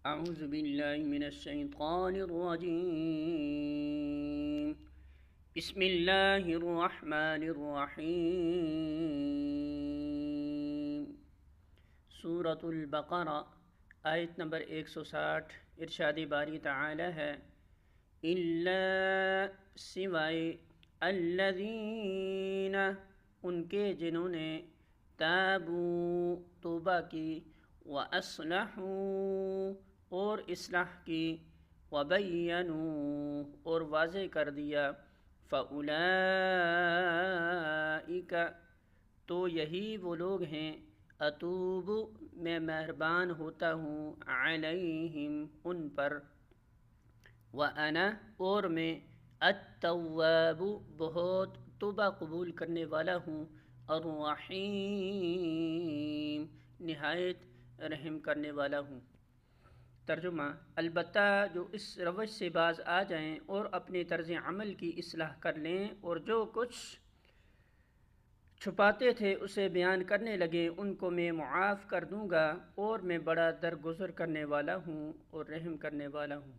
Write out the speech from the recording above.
اعوذ باللہ من الشیطان الرجیم بسم اللہ الرحمن الرحیم۔ سورۃ البقرہ آیت نمبر 160۔ ارشاد باری تعالی ہے، الا سوائے الذین ان کے جنہوں نے تابوا توبہ کی، وَأَصْلَحُوا اور اصلاح کی، وَبَيَّنُوا اور واضح کر دیا، فَأُولَئِكَ تو یہی وہ لوگ ہیں، اتوب میں مہربان ہوتا ہوں، علیہم ان پر، وَأَنَا اور میں، التواب بہت توبہ قبول کرنے والا ہوں، الرحیم نہایت رحم کرنے والا ہوں۔ ترجمہ: البتہ جو اس روش سے باز آ جائیں اور اپنے طرز عمل کی اصلاح کر لیں اور جو کچھ چھپاتے تھے اسے بیان کرنے لگے، ان کو میں معاف کر دوں گا، اور میں بڑا درگزر کرنے والا ہوں اور رحم کرنے والا ہوں۔